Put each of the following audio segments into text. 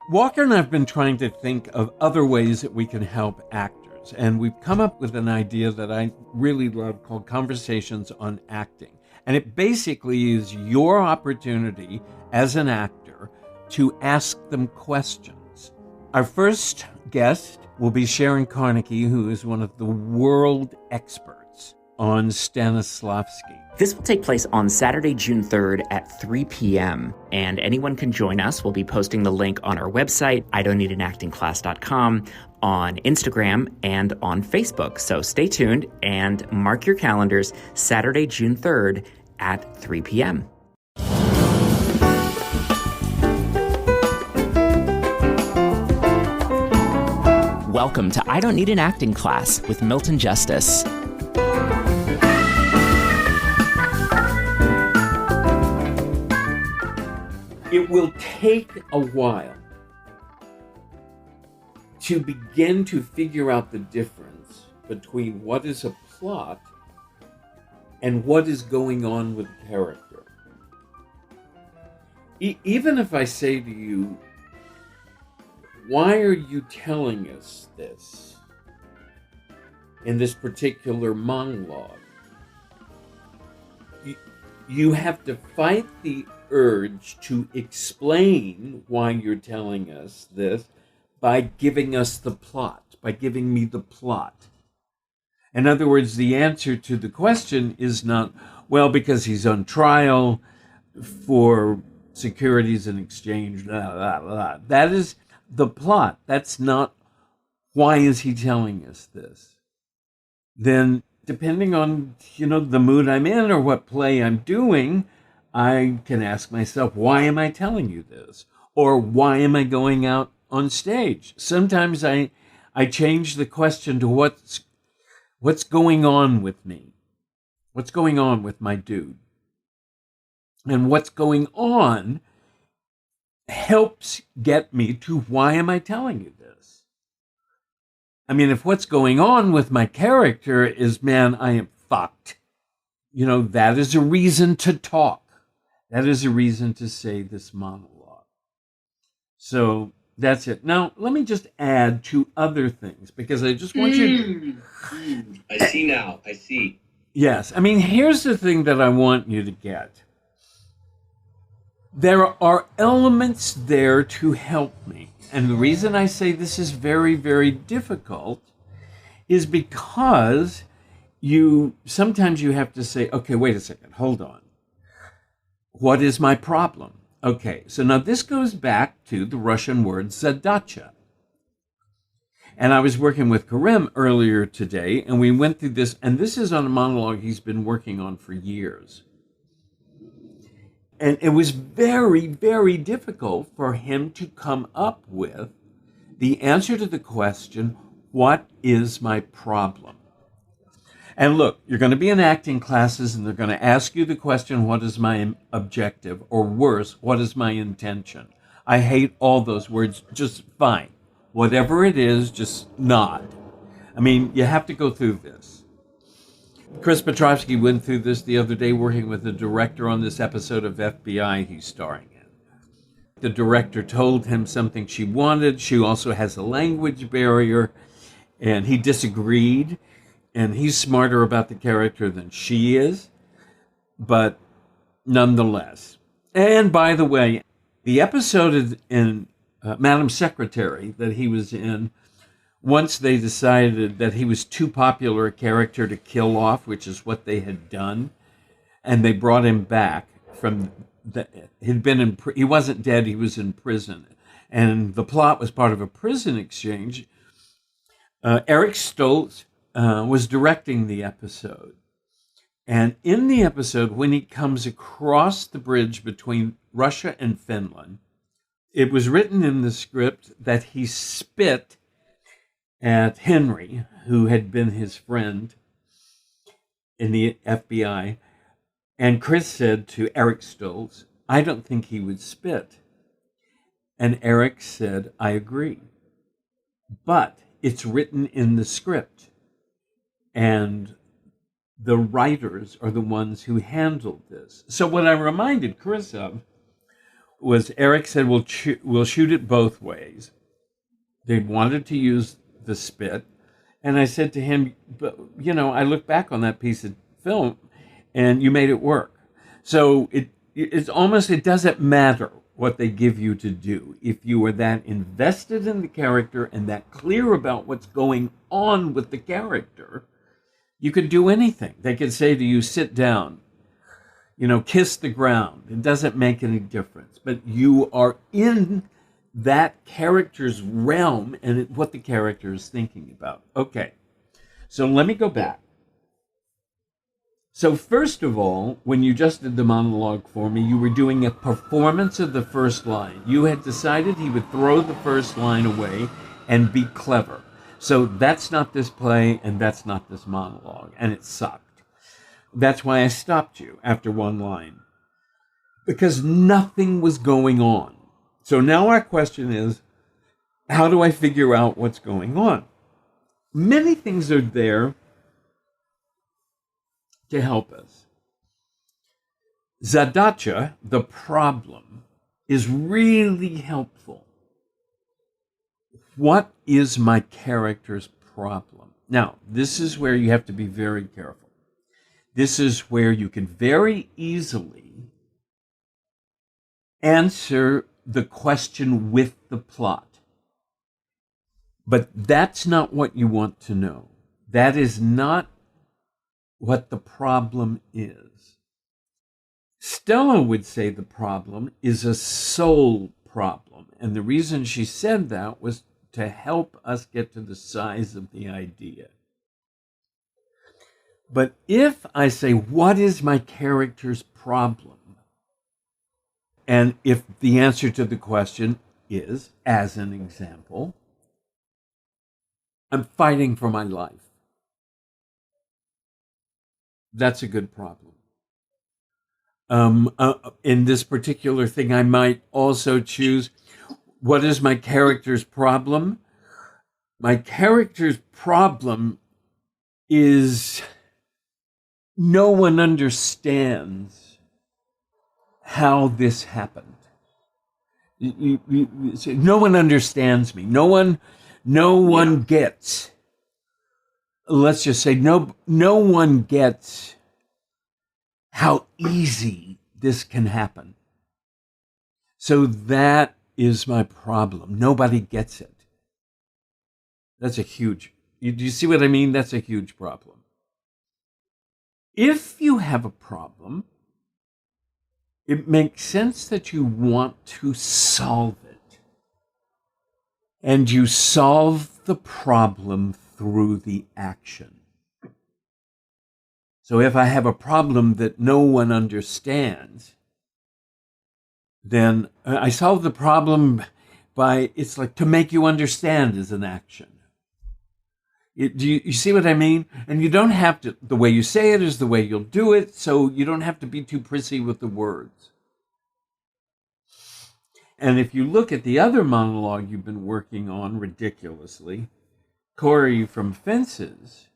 Walker and I have been trying to think of other ways that we can help actors, and we've come up with an idea that I really love called Conversations on Acting. And it basically is your opportunity as an actor to ask them questions. Our first guest will be Sharon Carnegie, who is one of the world experts on Stanislavski. This will take place on Saturday, June 3rd at 3 p.m. And anyone can join us. We'll be posting the link on our website, idon'tneedanactingclass.com, on Instagram, and on Facebook. So stay tuned and mark your calendars, Saturday, June 3rd at 3 p.m. Welcome to I Don't Need an Acting Class with Milton Justice. It will take a while to begin to figure out the difference between what is a plot and what is going on with the character. Even if I say to you, why are you telling us this in this particular monologue? You have to fight the urge to explain why you're telling us this by giving us the plot, by giving me the plot. In other words, the answer to the question is not, well, because he's on trial for securities and exchange, blah, blah, blah. That is the plot. That's not, why is he telling us this? Then, depending on, the mood I'm in or what play I'm doing, I can ask myself, why am I telling you this? Or why am I going out on stage? Sometimes I change the question to what's going on with me? What's going on with my dude? And what's going on helps get me to why am I telling you this? I mean, if what's going on with my character is, man, I am fucked, that is a reason to talk. That is a reason to say this monologue. So that's it. Now, let me just add two other things, because I just want you to... I see now. I see. Yes. I mean, here's the thing that I want you to get. There are elements there to help me. And the reason I say this is very, very difficult is because sometimes you have to say, okay, wait a second, hold on. What is my problem? Okay, so now this goes back to the Russian word zadacha. And I was working with Karim earlier today, and we went through this, and this is on a monologue he's been working on for years. And it was very, very difficult for him to come up with the answer to the question, what is my problem? And look, you're going to be in acting classes and they're going to ask you the question, what is my objective? Or worse, what is my intention? I hate all those words, just fine. Whatever it is, just nod. I mean, you have to go through this. Chris Petrovsky went through this the other day working with the director on this episode of FBI he's starring in. The director told him something she wanted. She also has a language barrier, and he disagreed. And he's smarter about the character than she is, but nonetheless. And by the way, the episode in Madam Secretary that he was in, once they decided that he was too popular a character to kill off, which is what they had done, and they brought him back from he wasn't dead, he was in prison. And the plot was part of a prison exchange. Eric Stoltz was directing the episode. And in the episode, when he comes across the bridge between Russia and Finland, it was written in the script that he spit at Henry, who had been his friend in the FBI. And Chris said to Eric Stoltz, I don't think he would spit. And Eric said, I agree. But it's written in the script. And the writers are the ones who handled this. So what I reminded Chris of was Eric said, we'll shoot it both ways. They wanted to use the spit. And I said to him, but, I look back on that piece of film and you made it work. So it doesn't matter what they give you to do. If you are that invested in the character and that clear about what's going on with the character, you could do anything. They could say to you, sit down, kiss the ground. It doesn't make any difference. But you are in that character's realm and what the character is thinking about. Okay, so let me go back. So first of all, when you just did the monologue for me, you were doing a performance of the first line. You had decided he would throw the first line away and be clever. So that's not this play and that's not this monologue, and it sucked. That's why I stopped you after one line, because nothing was going on. So now our question is, how do I figure out what's going on? Many things are there to help us. Zadacha, the problem, is really helpful. What is my character's problem? Now, this is where you have to be very careful. This is where you can very easily answer the question with the plot. But that's not what you want to know. That is not what the problem is. Stella would say the problem is a soul problem. And the reason she said that was to help us get to the size of the idea. But if I say, what is my character's problem? And if the answer to the question is, as an example, I'm fighting for my life. That's a good problem. In this particular thing, I might also choose, what is my character's problem? My character's problem is no one understands how this happened. No one understands me. No one gets. Let's just say no one gets how easy this can happen. So that is my problem. Nobody gets it. That's a huge. Do you see what I mean? That's a huge problem. If you have a problem, it makes sense that you want to solve it. And you solve the problem through the action. So if I have a problem that no one understands, then I solve the problem by, it's like to make you understand is an action. Do you see what I mean? And you don't have to, the way you say it is the way you'll do it, so you don't have to be too prissy with the words. And if you look at the other monologue you've been working on ridiculously, Corey from Fences,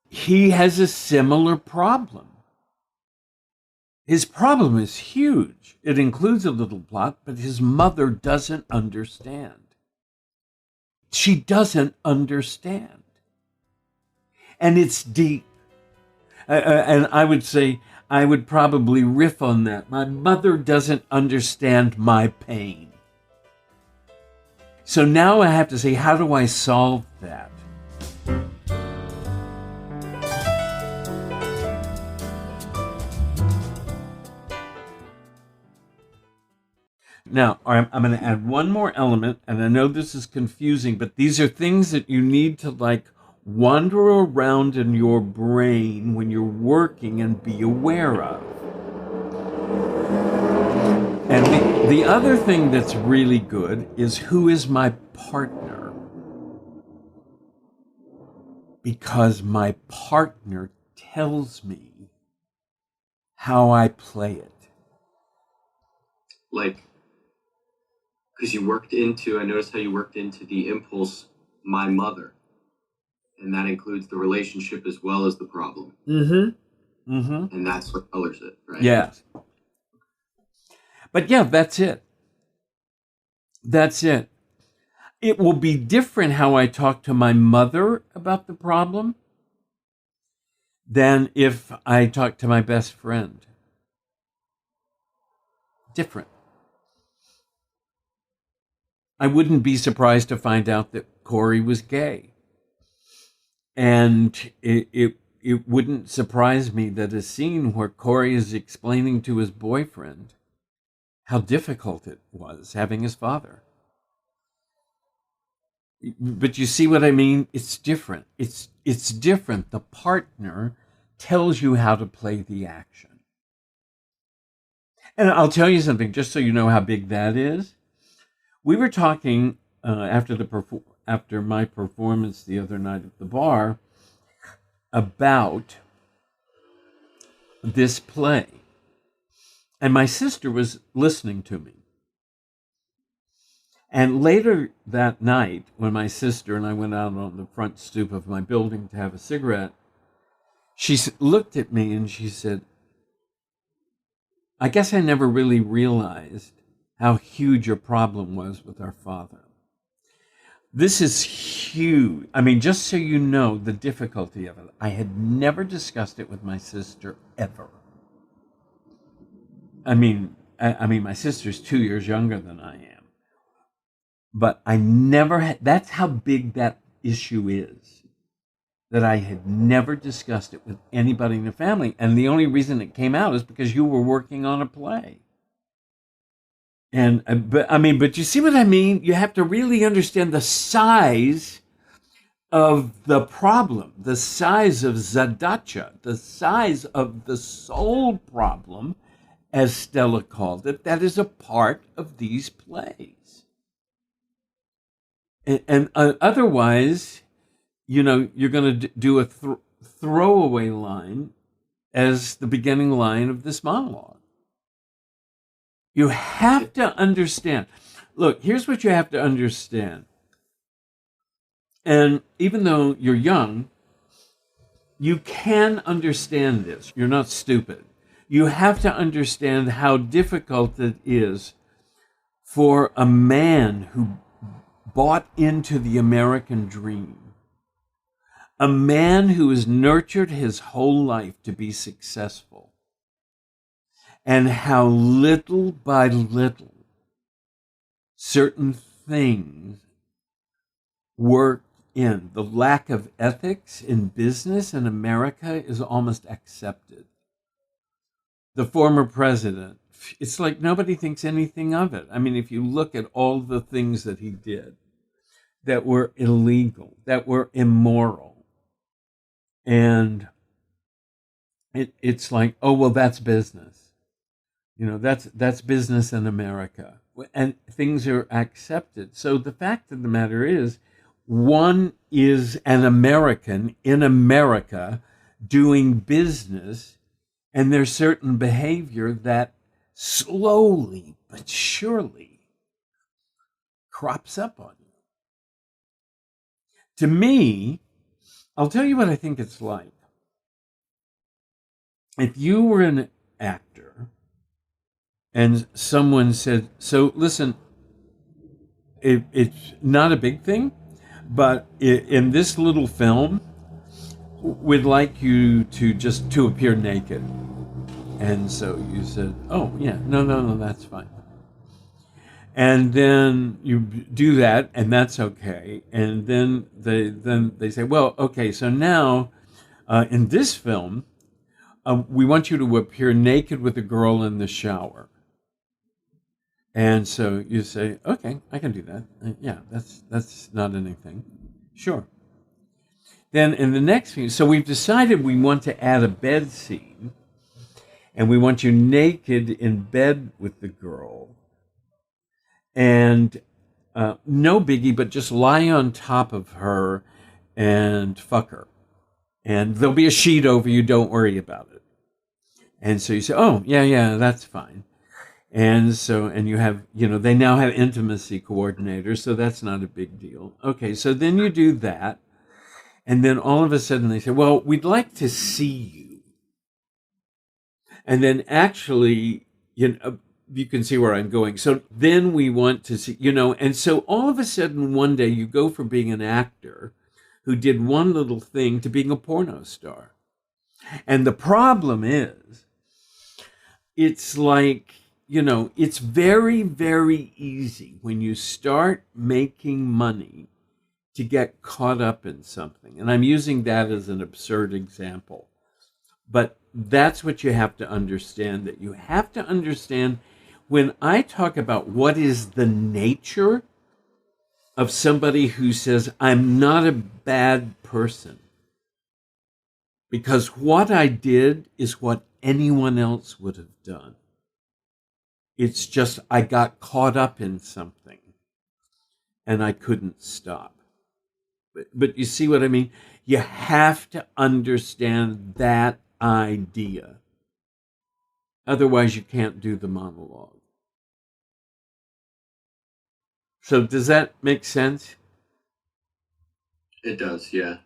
he has a similar problem. His problem is huge. It includes a little plot, but his mother doesn't understand. She doesn't understand. And it's deep. And I would say, I would probably riff on that. My mother doesn't understand my pain. So now I have to say, how do I solve that? Now, I'm going to add one more element, and I know this is confusing, but these are things that you need to wander around in your brain when you're working and be aware of. And the other thing that's really good is, who is my partner? Because my partner tells me how I play it. Because I noticed how you worked into the impulse, my mother. And that includes the relationship as well as the problem. Mm-hmm. Mm-hmm. And that's what colors it, right? Yes. But yeah, that's it. That's it. It will be different how I talk to my mother about the problem than if I talk to my best friend. Different. I wouldn't be surprised to find out that Corey was gay. And it wouldn't surprise me that a scene where Corey is explaining to his boyfriend how difficult it was having his father. But you see what I mean? It's different. It's different. The partner tells you how to play the action. And I'll tell you something, just so you know how big that is. We were talking after my performance the other night at the bar about this play. And my sister was listening to me. And later that night, when my sister and I went out on the front stoop of my building to have a cigarette, she looked at me and she said, I guess I never really realized how huge your problem was with our father. This is huge. I mean, just so you know the difficulty of it, I had never discussed it with my sister ever. I mean, my sister's 2 years younger than I am. But I never had, that's how big that issue is, that I had never discussed it with anybody in the family. And the only reason it came out is because you were working on a play. And, but you see what I mean? You have to really understand the size of the problem, the size of Zadacha, the size of the soul problem, as Stella called it, that is a part of these plays. And otherwise, you're going to do a throwaway line as the beginning line of this monologue. You have to understand. Look, here's what you have to understand. And even though you're young, you can understand this. You're not stupid. You have to understand how difficult it is for a man who bought into the American dream, a man who has nurtured his whole life to be successful, and how little by little certain things work in. The lack of ethics in business in America is almost accepted. The former president, it's like nobody thinks anything of it. I mean, if you look at all the things that he did that were illegal, that were immoral, and it's like, oh, well, that's business. That's business in America. And things are accepted. So the fact of the matter is, one is an American in America doing business, and there's certain behavior that slowly but surely crops up on you. To me, I'll tell you what I think it's like. If you were an actor and someone said, so listen, it's not a big thing, but in this little film, we'd like you to appear naked. And so you said, oh, yeah, no, that's fine. And then you do that, and that's okay. And then they say, well, okay, so now in this film, we want you to appear naked with a girl in the shower. And so you say, okay, I can do that. Yeah, that's not anything. Sure. Then in the next scene, so we've decided we want to add a bed scene, and we want you naked in bed with the girl. And no biggie, but just lie on top of her and fuck her. And there'll be a sheet over you, don't worry about it. And so you say, oh, yeah, that's fine. And so, and you have, they now have intimacy coordinators, so that's not a big deal. Okay, so then you do that. And then all of a sudden they say, well, we'd like to see you. And then actually, you can see where I'm going. So then we want to see, and so all of a sudden one day you go from being an actor who did one little thing to being a porno star. And the problem is, it's like, it's very, very easy when you start making money to get caught up in something. And I'm using that as an absurd example. But that's what you have to understand, that you have to understand when I talk about what is the nature of somebody who says, I'm not a bad person, because what I did is what anyone else would have done. It's just I got caught up in something and I couldn't stop. But you see what I mean? You have to understand that idea. Otherwise, you can't do the monologue. So does that make sense? It does, yeah.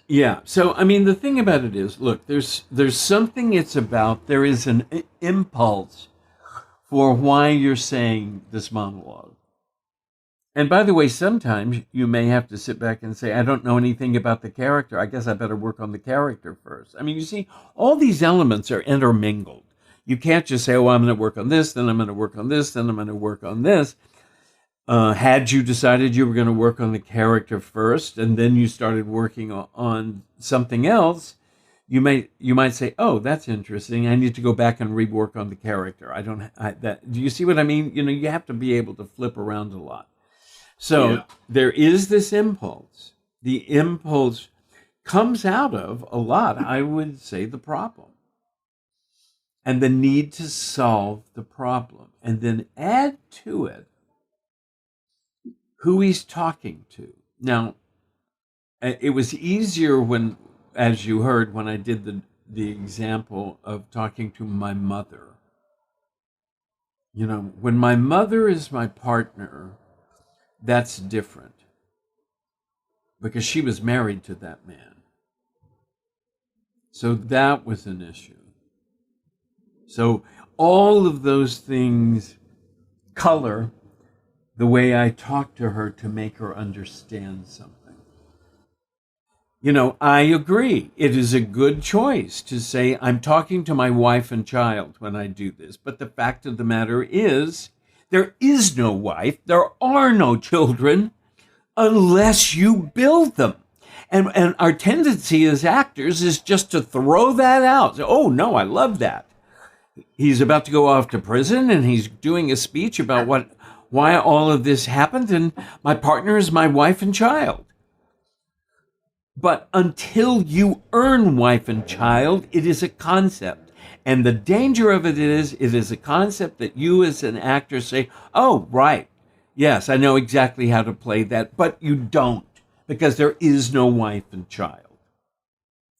Yeah. So, I mean, the thing about it is, look, there's something it's about. There is an impulse for why you're saying this monologue. And by the way, sometimes you may have to sit back and say, I don't know anything about the character. I guess I better work on the character first. I mean, you see, all these elements are intermingled. You can't just say, oh, I'm going to work on this, then I'm going to work on this, then I'm going to work on this. Had you decided you were going to work on the character first, and then you started working on something else, you might say, "Oh, that's interesting. I need to go back and rework on the character." Do you see what I mean? You have to be able to flip around a lot. So There is this impulse. The impulse comes out of a lot, I would say, the problem, and the need to solve the problem, and then add to it who he's talking to. Now, it was easier when, as you heard, when I did the example of talking to my mother. When my mother is my partner, that's different, because she was married to that man. So that was an issue. So all of those things color the way I talk to her to make her understand something. I agree. It is a good choice to say, I'm talking to my wife and child when I do this. But the fact of the matter is, there is no wife, there are no children, unless you build them. And our tendency as actors is just to throw that out. Oh, no, I love that. He's about to go off to prison, and he's doing a speech about why all of this happened, and my partner is my wife and child. But until you earn wife and child, it is a concept. And the danger of it is a concept that you as an actor say, oh, right, yes, I know exactly how to play that, but you don't, because there is no wife and child.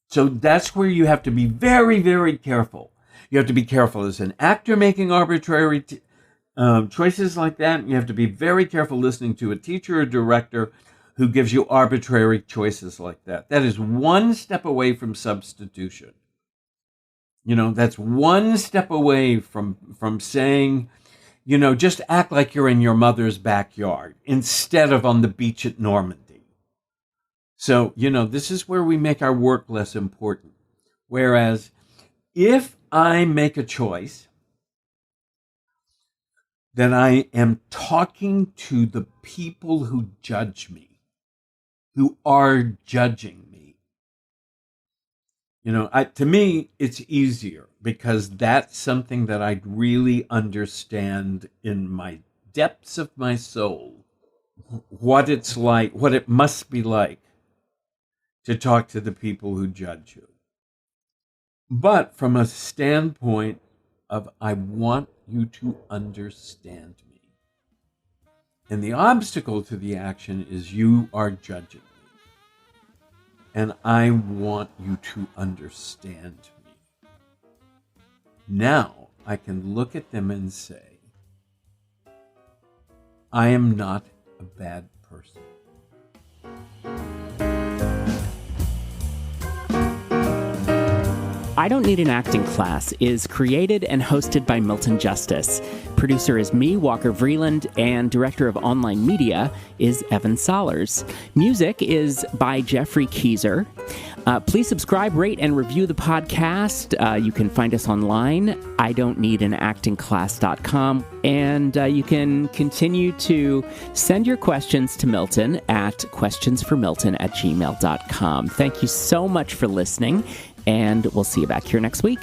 So that's where you have to be very, very careful. You have to be careful as an actor making arbitrary choices like that. You have to be very careful listening to a teacher or director who gives you arbitrary choices like that. That is one step away from substitution. That's one step away from saying, just act like you're in your mother's backyard instead of on the beach at Normandy. So, this is where we make our work less important. Whereas if I make a choice, then I am talking to the people who judge me, who are judging me. To me, it's easier because that's something that I really understand in my depths of my soul, what it's like, what it must be like to talk to the people who judge you. But from a standpoint of, I want you to understand me. And the obstacle to the action is you are judging me. And I want you to understand me. Now I can look at them and say, I am not a bad person. I Don't Need an Acting Class is created and hosted by Milton Justice. Producer is me, Walker Vreeland, and director of online media is Evan Solers. Music is by Jeffrey Keyser. Please subscribe, rate, and review the podcast. You can find us online, idon'tneedanactingclass.com, and you can continue to send your questions to Milton at questionsformilton@gmail.com. Thank you so much for listening, and we'll see you back here next week.